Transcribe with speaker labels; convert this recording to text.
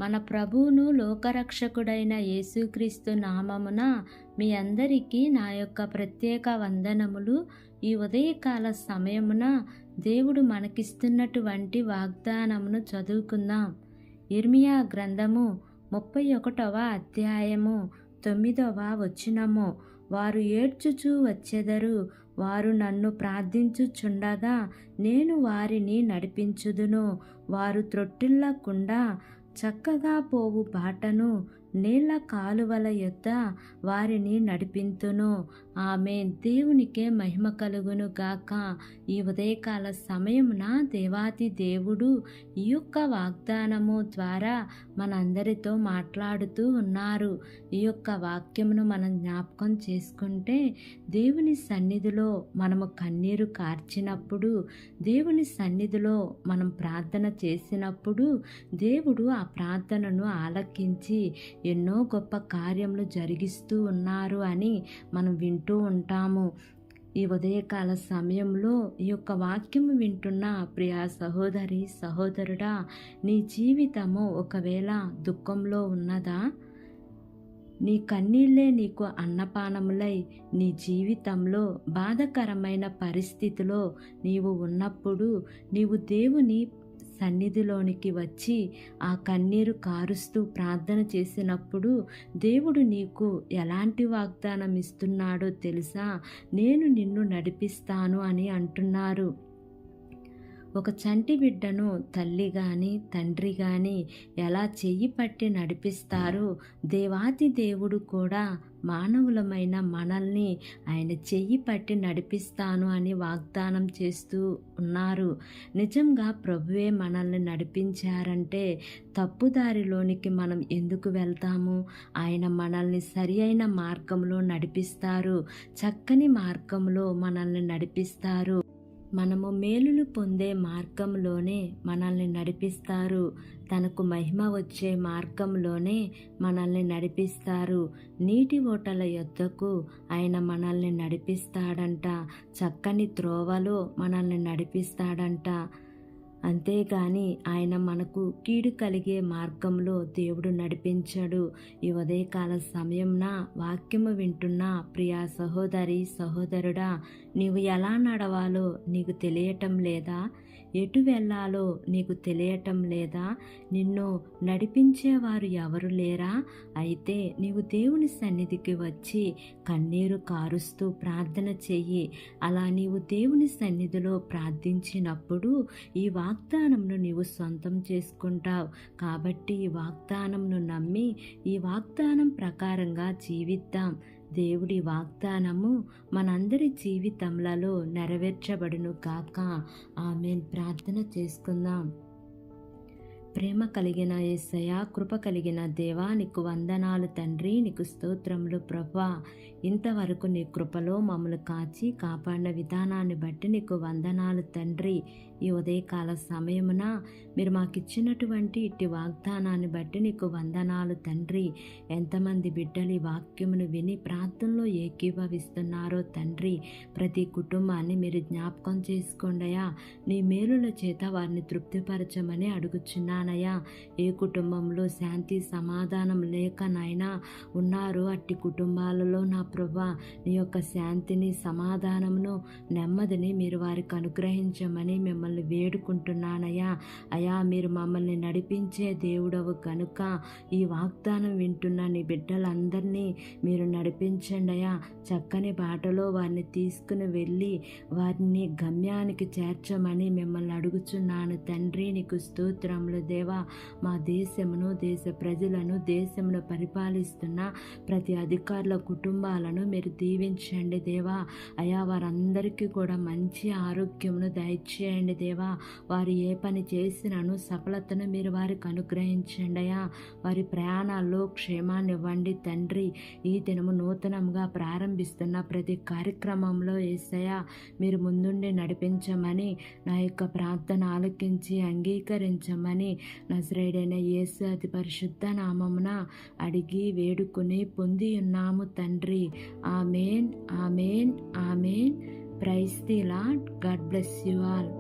Speaker 1: మన ప్రభువును లోకరక్షకుడైన యేసుక్రీస్తు నామమున మీ అందరికీ నా యొక్క ప్రత్యేక వందనములు. ఈ ఉదయకాల సమయమున దేవుడు మనకిస్తున్నటువంటి వాగ్దానమును చదువుకుందాం. ఇర్మియా గ్రంథము 31వ అధ్యాయము 9వ వచనము. వారు ఏడ్చుచూ వచ్చెదరు, వారు నన్ను ప్రార్థించుచుండగా నేను వారిని నడిపించుదును. వారు త్రొట్టిల్లకుండా చక్కగా పోవు బాటను, నీళ్ల కాలువల యొద్ద వారిని నడిపింతును. ఆమేన్. దేవునికే మహిమ కలుగును గాక. ఈ ఉదయకాల సమయమున దేవాతి దేవుడు ఈ యొక్క వాగ్దానము ద్వారా మనందరితో మాట్లాడుతూ ఉన్నారు. ఈ యొక్క వాక్యమును మనం జ్ఞాపకం చేసుకుంటే, దేవుని సన్నిధిలో మనము కన్నీరు కార్చినప్పుడు, దేవుని సన్నిధిలో మనం ప్రార్థన చేసినప్పుడు దేవుడు ఆ ప్రార్థనను ఆలకించి ఎన్నో గొప్ప కార్యములు జరిగిస్తూ ఉన్నారు అని మనం వింటూ ఉంటాము. ఈ ఉదయకాల సమయంలో ఈ యొక్క వాక్యము వింటున్న ప్రియా సహోదరి సహోదరుడా, నీ జీవితము ఒకవేళ దుఃఖంలో ఉన్నదా? నీ కన్నీళ్ళే నీకు అన్నపానములై నీ జీవితంలో బాధకరమైన పరిస్థితిలో నీవు ఉన్నప్పుడు నీవు దేవుని సన్నిధిలోనికి వచ్చి ఆ కన్నీరు కారుస్తూ ప్రార్థన చేసినప్పుడు దేవుడు నీకు ఎలాంటి వాగ్దానం ఇస్తున్నాడో తెలుసా? నేను నిన్ను నడిపిస్తాను అని అంటున్నారు. ఒక చంటి బిడ్డను తల్లి కానీ తండ్రి కానీ ఎలా చెయ్యి పట్టి నడిపిస్తారో, దేవాతి దేవుడు కూడా మానవులమైన మనల్ని ఆయన చెయ్యి పట్టి నడిపిస్తాను అని వాగ్దానం చేస్తూ ఉన్నారు. నిజంగా ప్రభువే మనల్ని నడిపించారంటే తప్పుదారిలోనికి మనం ఎందుకు వెళ్తాము? ఆయన మనల్ని సరి అయిన మార్గంలో నడిపిస్తారు, చక్కని మార్గంలో మనల్ని నడిపిస్తారు. మనము మేలులు పొందే మార్గంలోనే మనల్ని నడిపిస్తారు. తనకు మహిమ వచ్చే మార్గంలోనే మనల్ని నడిపిస్తారు. నీటి ఓటల యొద్దకు ఆయన మనల్ని నడిపిస్తాడంట. చక్కని త్రోవలో మనల్ని నడిపిస్తాడంట. అంతేగాని ఆయన మనకు కీడు కలిగే మార్గంలో దేవుడు నడిపించడు. ఈ ఉదయకాల సమయంన వాక్యము వింటున్న ప్రియా సహోదరి సహోదరుడా, నీవు ఎలా నడవాలో నీకు తెలియటం లేదా? ఎటు వెళ్ళాలో నీకు తెలియటం లేదా? నిన్ను నడిపించేవారు ఎవరు లేరా? అయితే నీవు దేవుని సన్నిధికి వచ్చి కన్నీరు కారుస్తూ ప్రార్థన చెయ్యి. అలా నీవు దేవుని సన్నిధిలో ప్రార్థించినప్పుడు ఈ వాగ్దానంను నీవు సొంతం చేసుకుంటావు. కాబట్టి ఈ వాగ్దానంను నమ్మి ఈ వాగ్దానం ప్రకారంగా జీవిద్దాం. దేవుడి వాగ్దానము మనందరి జీవితంలో నెరవేర్చబడును గాక. ఆమేన్. ప్రార్థన చేసుకుందాం. ప్రేమ కలిగిన యేసయ్యా, కృప కలిగిన దేవా, నీకు వందనాలు తండ్రి, నీకు స్తోత్రములు ప్రభువా. ఇంతవరకు నీ కృపలో మమ్మల్ని కాచి కాపాడిన విధానాన్ని బట్టి నీకు వందనాలు తండ్రి. ఈ ఉదయకాల సమయమున మీరు మాకు ఇచ్చినటువంటి ఇట్టి వాగ్దానాన్ని బట్టి నీకు వందనాలు తండ్రి. ఎంతమంది బిడ్డలు ఈ వాక్యమును విని ప్రార్థనలో ఏకీభవిస్తున్నారో తండ్రి, ప్రతి కుటుంబాన్ని మీరు జ్ఞాపకం చేసుకోండియా. నీ మేలుల చేత వారిని తృప్తిపరచమని అడుగుచున్నానయ్యా. ఏ కుటుంబంలో శాంతి సమాధానం లేక నాయనా ఉన్నారో అట్టి కుటుంబాలలో నా ప్రభువా, నీ యొక్క శాంతిని సమాధానమును నెమ్మదిని మీరు వారికి అనుగ్రహించమని మిమ్మల్ని వేడుకుంటున్నానయ్యా. అయా, మీరు మమ్మల్ని నడిపించే దేవుడవు కనుక ఈ వాగ్దానం వింటున్న నీ బిడ్డలందరినీ మీరు నడిపించండి అయ్యా. చక్కని బాటలో వారిని తీసుకుని వెళ్ళి వారిని గమ్యానికి చేర్చమని మిమ్మల్ని అడుగుచున్నాను తండ్రి. నీకు స్తోత్రములు దేవా. మా దేశమును, దేశ ప్రజలను, దేశమును పరిపాలిస్తున్న ప్రతి అధికారుల కుటుంబాలను మీరు దీవించండి దేవా. అయా, వారందరికీ కూడా మంచి ఆరోగ్యమును దయచేయండి దేవా. వారు ఏ పని చేసినను సఫలతను మీరు వారికి అనుగ్రహించండి అయ్యా. వారి ప్రయాణాల్లో క్షేమాన్ని ఇవ్వండి తండ్రి. ఈ దినము నూతనంగా ప్రారంభిస్తున్న ప్రతి కార్యక్రమంలో యేసయ్యా మీరు ముందుండి నడిపించమని, నా యొక్క ప్రార్థన ఆలకించి అంగీకరించమని నజరేయుడైన యేసు అతి పరిశుద్ధ నామమున అడిగి వేడుకుని పొంది ఉన్నాము తండ్రి. ఆమేన్, ఆమేన్, ఆమేన్. Praise the Lord. God bless you all.